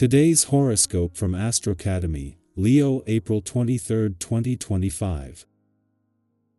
Today's horoscope from Astrocademy, Leo, April 23, 2025.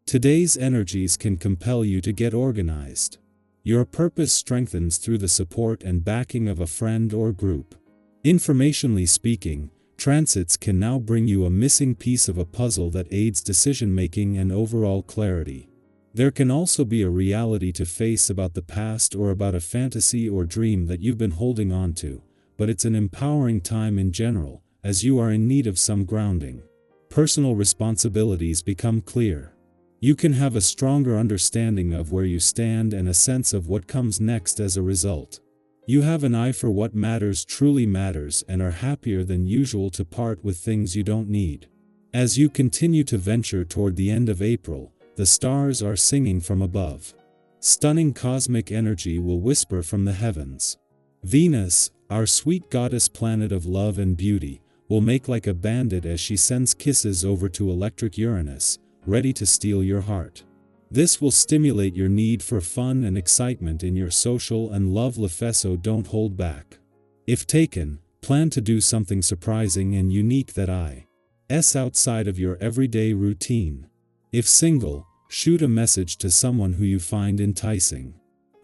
Today's energies can compel you to get organized. Your purpose strengthens through the support and backing of a friend or group. Informationally speaking, transits can now bring you a missing piece of a puzzle that aids decision-making and overall clarity. There can also be a reality to face about the past or about a fantasy or dream that you've been holding on to, but it's an empowering time in general, as you are in need of some grounding. Personal responsibilities become clear. You can have a stronger understanding of where you stand and a sense of what comes next as a result. You have an eye for what matters truly matters and are happier than usual to part with things you don't need. As you continue to venture toward the end of April, the stars are singing from above. Stunning cosmic energy will whisper from the heavens. Venus, our sweet goddess planet of love and beauty, will make like a bandit as she sends kisses over to electric Uranus, ready to steal your heart. This will stimulate your need for fun and excitement in your social and love life, so don't hold back. If taken, plan to do something surprising and unique that is outside of your everyday routine. If single, shoot a message to someone who you find enticing.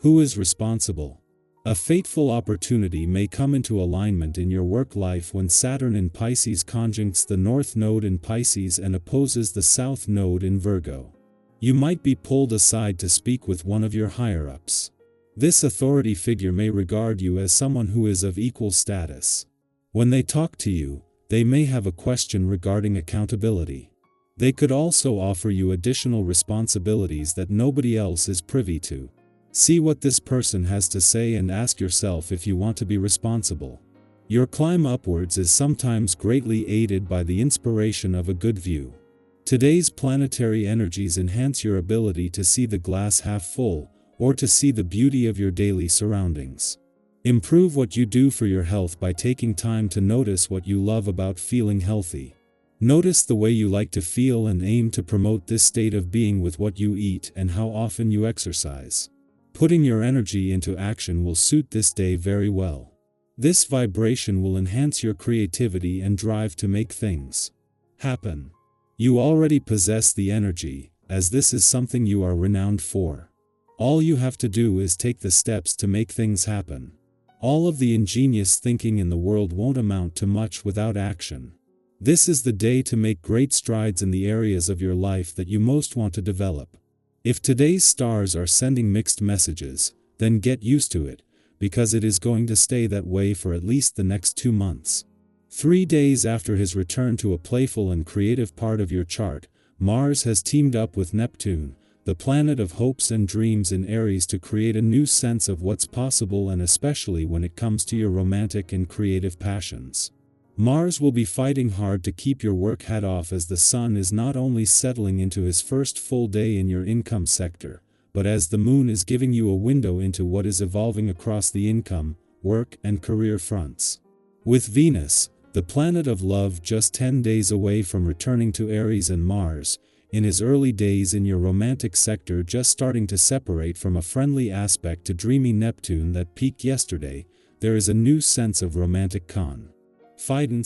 Who is responsible? A fateful opportunity may come into alignment in your work life when Saturn in Pisces conjuncts the North Node in Pisces and opposes the South Node in Virgo. You might be pulled aside to speak with one of your higher-ups. This authority figure may regard you as someone who is of equal status. When they talk to you, they may have a question regarding accountability. They could also offer you additional responsibilities that nobody else is privy to. See what this person has to say and ask yourself if you want to be responsible. Your climb upwards is sometimes greatly aided by the inspiration of a good view. Today's planetary energies enhance your ability to see the glass half full, or to see the beauty of your daily surroundings. Improve what you do for your health by taking time to notice what you love about feeling healthy. Notice the way you like to feel and aim to promote this state of being with what you eat and how often you exercise. Putting your energy into action will suit this day very well. This vibration will enhance your creativity and drive to make things happen. You already possess the energy, as this is something you are renowned for. All you have to do is take the steps to make things happen. All of the ingenious thinking in the world won't amount to much without action. This is the day to make great strides in the areas of your life that you most want to develop. If today's stars are sending mixed messages, then get used to it, because it is going to stay that way for at least the next 2 months. 3 days after his return to a playful and creative part of your chart, Mars has teamed up with Neptune, the planet of hopes and dreams in Aries, to create a new sense of what's possible, and especially when it comes to your romantic and creative passions. Mars will be fighting hard to keep your work hat off, as the Sun is not only settling into his first full day in your income sector, but as the Moon is giving you a window into what is evolving across the income, work, and career fronts. With Venus, the planet of love, just 10 days away from returning to Aries, and Mars, in his early days in your romantic sector, just starting to separate from a friendly aspect to dreamy Neptune that peaked yesterday, there is a new sense of romantic confidence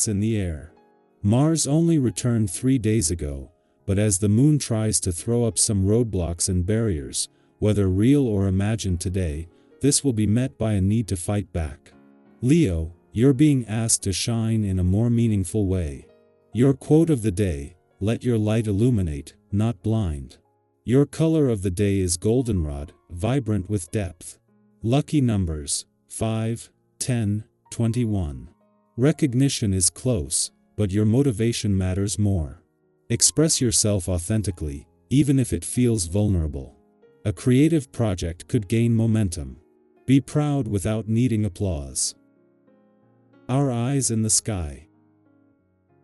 in the air. Mars only returned 3 days ago, but as the Moon tries to throw up some roadblocks and barriers, whether real or imagined today, this will be met by a need to fight back. Leo, you're being asked to shine in a more meaningful way. Your quote of the day: let your light illuminate, not blind. Your color of the day is goldenrod, vibrant with depth. Lucky numbers: 5, 10, 21. Recognition is close, but your motivation matters more. Express yourself authentically, even if it feels vulnerable. A creative project could gain momentum. Be proud without needing applause. Our eyes in the sky.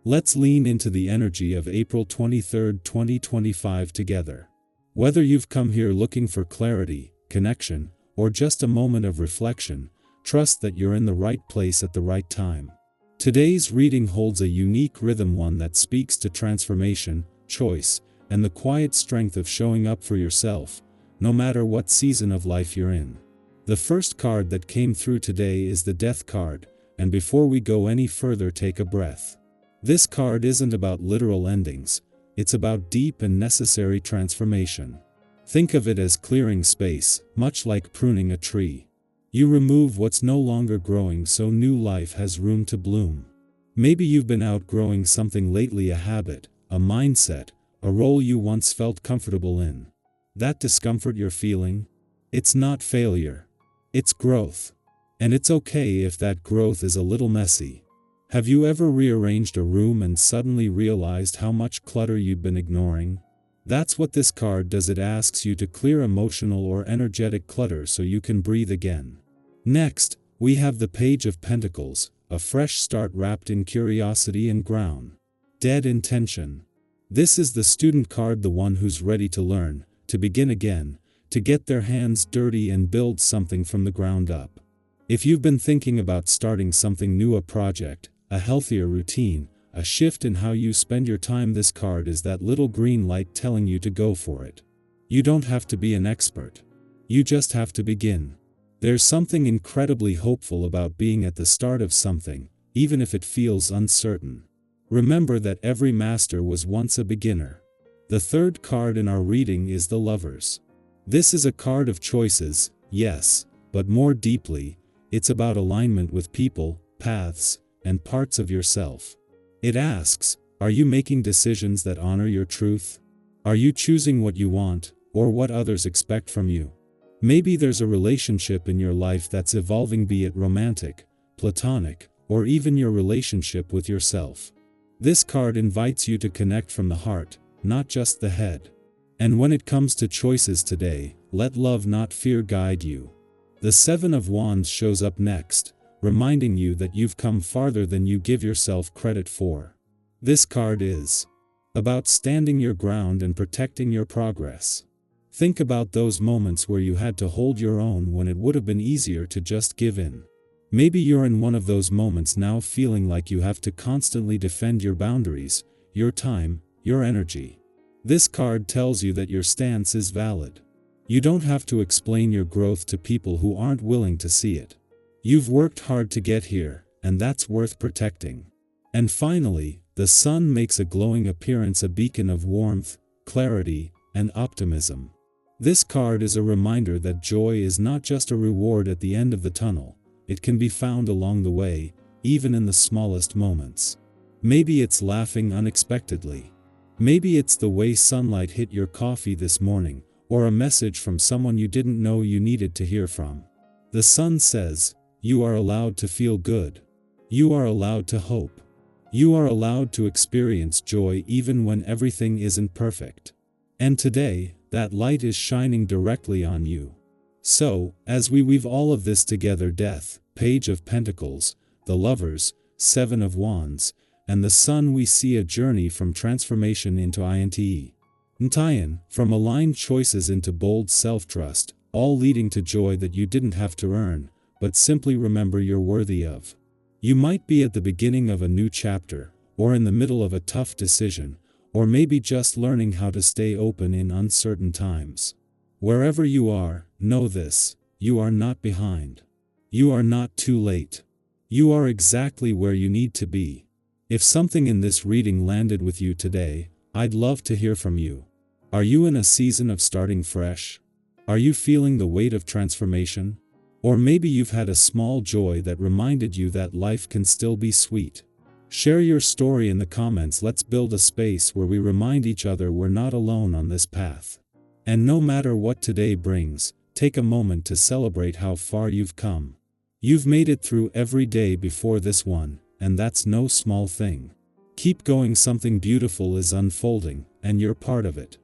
Let's lean into the energy of April 23, 2025 together. Whether you've come here looking for clarity, connection, or just a moment of reflection, trust that you're in the right place at the right time. Today's reading holds a unique rhythm, one that speaks to transformation, choice, and the quiet strength of showing up for yourself, no matter what season of life you're in. The first card that came through today is the Death card, and before we go any further, take a breath. This card isn't about literal endings, it's about deep and necessary transformation. Think of it as clearing space, much like pruning a tree. You remove what's no longer growing so new life has room to bloom. Maybe you've been outgrowing something lately, a habit, a mindset, a role you once felt comfortable in. That discomfort you're feeling? It's not failure. It's growth. And it's okay if that growth is a little messy. Have you ever rearranged a room and suddenly realized how much clutter you'd been ignoring? That's what this card does. It asks you to clear emotional or energetic clutter so you can breathe again. Next, we have the Page of Pentacles, a fresh start wrapped in curiosity and grounded intention. This is the student card, the one who's ready to learn, to begin again, to get their hands dirty and build something from the ground up. If you've been thinking about starting something new, a project, a healthier routine, a shift in how you spend your time, this card is that little green light telling you to go for it. You don't have to be an expert. You just have to begin. There's something incredibly hopeful about being at the start of something, even if it feels uncertain. Remember that every master was once a beginner. The third card in our reading is the Lovers. This is a card of choices, yes, but more deeply, it's about alignment with people, paths, and parts of yourself. It asks, are you making decisions that honor your truth? Are you choosing what you want, or what others expect from you? Maybe there's a relationship in your life that's evolving, be it romantic, platonic, or even your relationship with yourself. This card invites you to connect from the heart, not just the head. And when it comes to choices today, let love not fear guide you. The Seven of Wands shows up next, reminding you that you've come farther than you give yourself credit for. This card is about standing your ground and protecting your progress. Think about those moments where you had to hold your own when it would have been easier to just give in. Maybe you're in one of those moments now, feeling like you have to constantly defend your boundaries, your time, your energy. This card tells you that your stance is valid. You don't have to explain your growth to people who aren't willing to see it. You've worked hard to get here, and that's worth protecting. And finally, the Sun makes a glowing appearance, a beacon of warmth, clarity, and optimism. This card is a reminder that joy is not just a reward at the end of the tunnel, it can be found along the way, even in the smallest moments. Maybe it's laughing unexpectedly. Maybe it's the way sunlight hit your coffee this morning, or a message from someone you didn't know you needed to hear from. The Sun says, you are allowed to feel good. You are allowed to hope. You are allowed to experience joy even when everything isn't perfect. And today, that light is shining directly on you. So, as we weave all of this together, Death, Page of Pentacles, the Lovers, Seven of Wands, and the Sun, we see a journey from transformation into Ntayan, from aligned choices into bold self-trust, all leading to joy that you didn't have to earn, but simply remember you're worthy of. You might be at the beginning of a new chapter, or in the middle of a tough decision, or maybe just learning how to stay open in uncertain times. Wherever you are, know this: you are not behind. You are not too late. You are exactly where you need to be. If something in this reading landed with you today, I'd love to hear from you. Are you in a season of starting fresh? Are you feeling the weight of transformation? Or maybe you've had a small joy that reminded you that life can still be sweet. Share your story in the comments. Let's build a space where we remind each other we're not alone on this path. And no matter what today brings, take a moment to celebrate how far you've come. You've made it through every day before this one, and that's no small thing. Keep going, something beautiful is unfolding, and you're part of it.